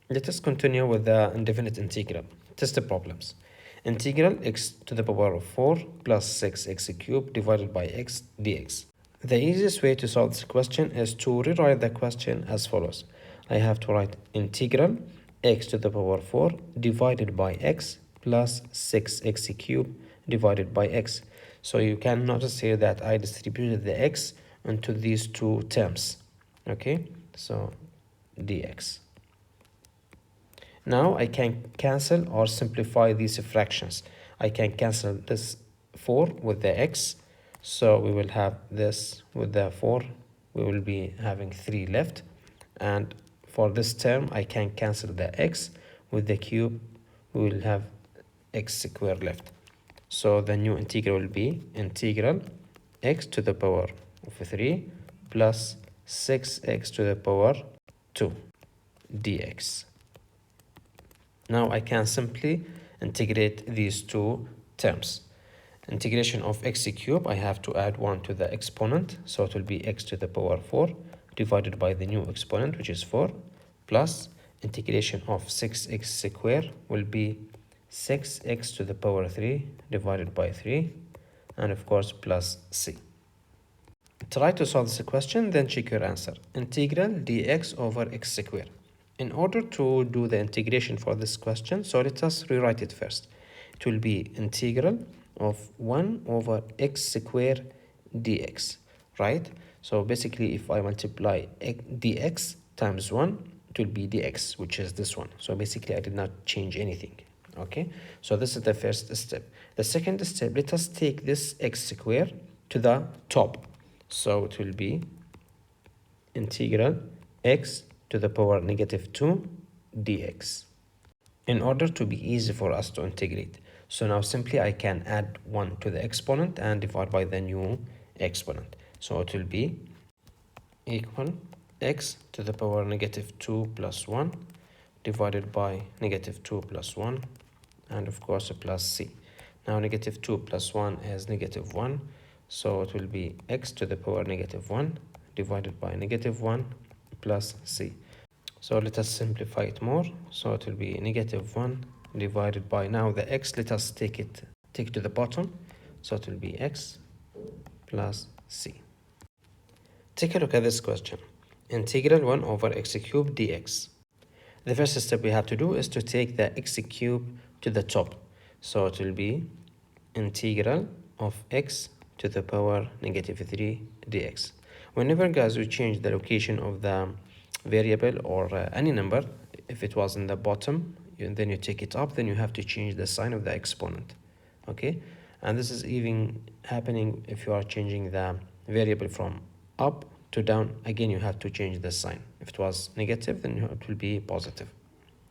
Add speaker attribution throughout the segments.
Speaker 1: Let us continue with the indefinite integral. Test the problems. Integral x to the power of 4 plus 6x cubed divided by x dx. The easiest way to solve this question is to rewrite the question as follows. I have to write integral x to the power 4 divided by x plus 6x cubed divided by x. So you can notice here that I distributed the x into these two terms. Okay, so dx. Now I can cancel or simplify these fractions. I can cancel this 4 with the x. So we will have this with the 4. We will be having 3 left. And for this term, I can cancel the x with the cube. We will have x squared left. So the new integral will be integral x to the power of 3 plus 6x to the power 2 dx. Now I can simply integrate these two terms. Integration of x cubed, I have to add 1 to the exponent, so it will be x to the power 4 divided by the new exponent, which is 4, plus integration of 6x squared will be 6x to the power 3 divided by 3, and of course plus c. Try to solve this question, then check your answer. Integral dx over x squared. In order to do the integration for this question, so let us rewrite it first. It will be integral of 1 over x squared dx, right? So basically, if I multiply dx times 1, it will be dx, which is this one. So basically, I did not change anything, okay? So this is the first step. The second step, let us take this x squared to the top. So it will be integral x to the power negative 2 dx. In order to be easy for us to integrate, so now simply I can add 1 to the exponent and divide by the new exponent. So it will be equal x to the power negative 2 plus 1 divided by negative 2 plus 1, and of course plus c. Now negative 2 plus 1 is negative 1, so it will be x to the power negative 1 divided by negative 1 plus c. So let us simplify it more. So it will be negative 1 divided by, now the x, let us take it to the bottom. So it will be x plus c. Take a look at this question. Integral 1 over x cubed dx. The first step we have to do is to take the x cubed to the top. So it will be integral of x to the power negative 3 dx. Whenever, guys, we change the location of the variable or any number, if it was in the bottom, then you take it up, then you have to change the sign of the exponent, okay? And this is even happening if you are changing the variable from up to down. Again, you have to change the sign. If it was negative, then it will be positive,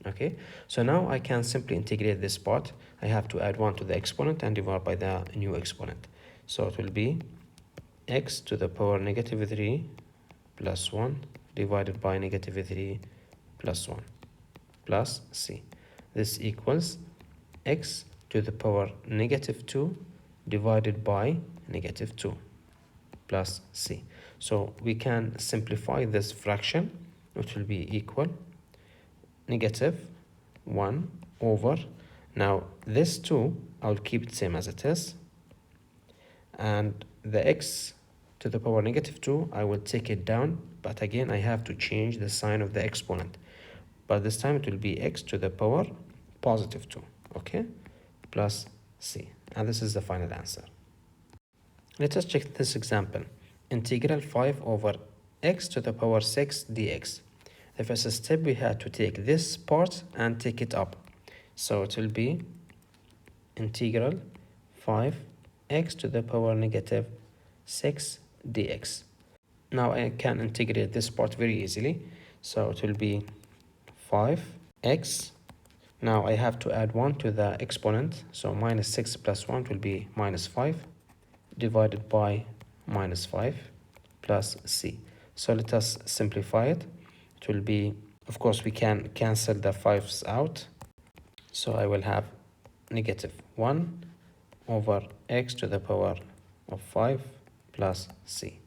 Speaker 1: okay? So now I can simply integrate this part. I have to add 1 to the exponent and divide by the new exponent. So it will be x to the power negative 3 plus 1 divided by negative 3 plus 1 plus c. This equals x to the power negative 2 divided by negative 2 plus c. So we can simplify this fraction, which will be equal negative 1 over, now this 2, I'll keep it same as it is, and the x to the power negative 2, I will take it down, but again I have to change the sign of the exponent, but this time it will be x to the power positive 2, okay, plus c. And this is the final answer. Let us check this example. Integral 5 over x to the power 6 dx. The first step, we had to take this part and take it up. So it will be integral 5 x to the power negative 6 dx. Now I can integrate this part very easily. So it will be 5x. Now I have to add 1 to the exponent. So minus 6 plus 1 will be minus 5 divided by minus 5 plus c. So let us simplify it. It will be, of course, we can cancel the 5's out. So I will have negative 1 over x to the power of 5 plus c.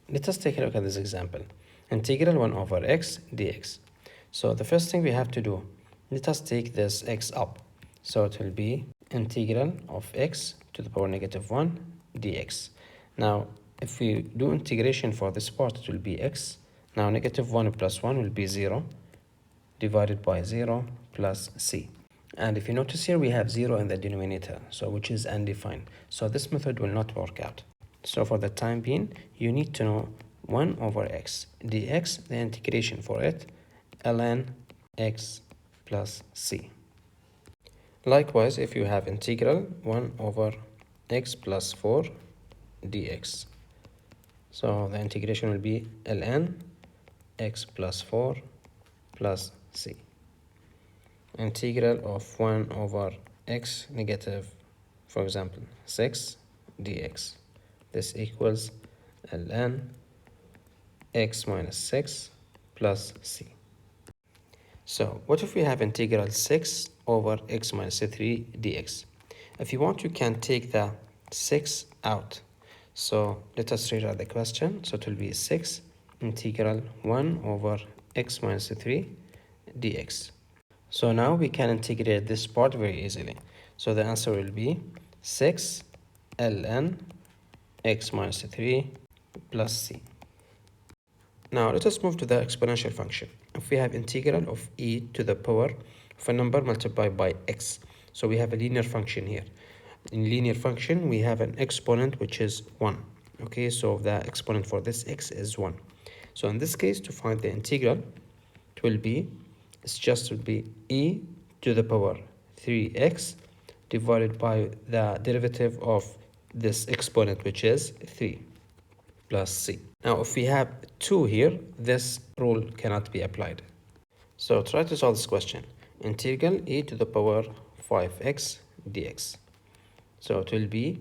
Speaker 1: Let us take a look at this example. Integral 1 over x dx. So the first thing we have to do, let us take this x up. So it will be integral of x to the power -1 dx. Now, if we do integration for this part, it will be x. Now, -1 plus 1 will be 0, divided by 0 plus c. And if you notice here, we have 0 in the denominator, so which is undefined. So this method will not work out. So for the time being, you need to know 1 over x dx, the integration for it, ln x plus c. Likewise, if you have integral 1 over x plus 4 dx, so the integration will be ln x plus 4 plus c. Integral of 1 over x negative, for example, 6 dx. This equals ln x minus 6 plus c. So what if we have integral 6 over x minus 3 dx? If you want, you can take the 6 out. So let us rewrite the question. So it will be 6 integral 1 over x minus 3 dx. So now we can integrate this part very easily. So the answer will be 6 ln x minus 3 plus c. Now let us move to the exponential function. If we have integral of e to the power of a number multiplied by x, so we have a linear function here. In linear function, we have an exponent which is 1. Okay, so the exponent for this x is 1. So in this case, to find the integral, it will be, e to the power 3x divided by the derivative of this exponent, which is 3 plus c. Now, if we have 2 here, this rule cannot be applied. So try to solve this question. Integral e to the power 5x dx. So it will be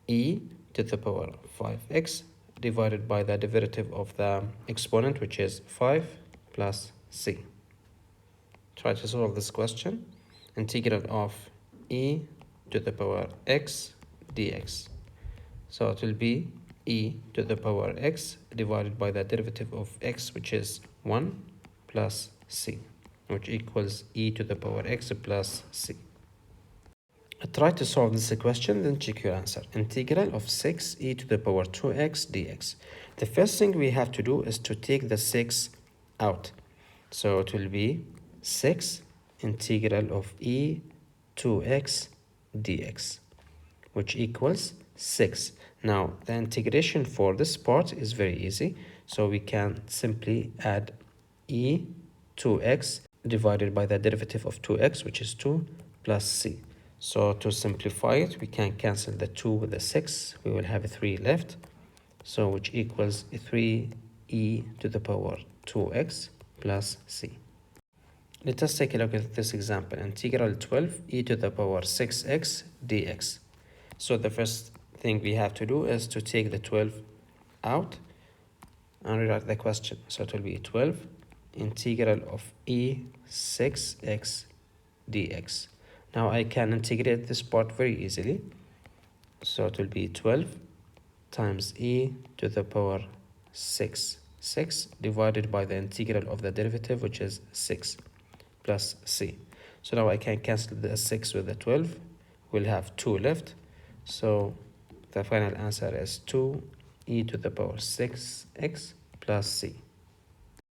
Speaker 1: e to the power 5x divided by the derivative of the exponent, which is 5 plus c. Try to solve this question. Integral of e to the power x dx. So it will be e to the power x divided by the derivative of x, which is 1 plus c, which equals e to the power x plus c. Try to solve this question, then check your answer. Integral of 6 e to the power 2x dx. The first thing we have to do is to take the 6 out. So it will be 6 integral of e 2x dx, which equals 6. Now, the integration for this part is very easy. So we can simply add e 2x divided by the derivative of 2x, which is 2 plus c. So to simplify it, we can cancel the 2 with the 6. We will have 3 left. So which equals 3e to the power 2x plus c. Let us take a look at this example. Integral 12 e to the power 6x dx. So the first thing we have to do is to take the 12 out and rewrite the question. So it will be 12 integral of e 6x dx. Now I can integrate this part very easily. So it will be 12 times e to the power 6 divided by the integral of the derivative, which is 6 plus c. So now I can cancel the 6 with the 12. We'll have 2 left. So the final answer is 2 e to the power 6x plus c.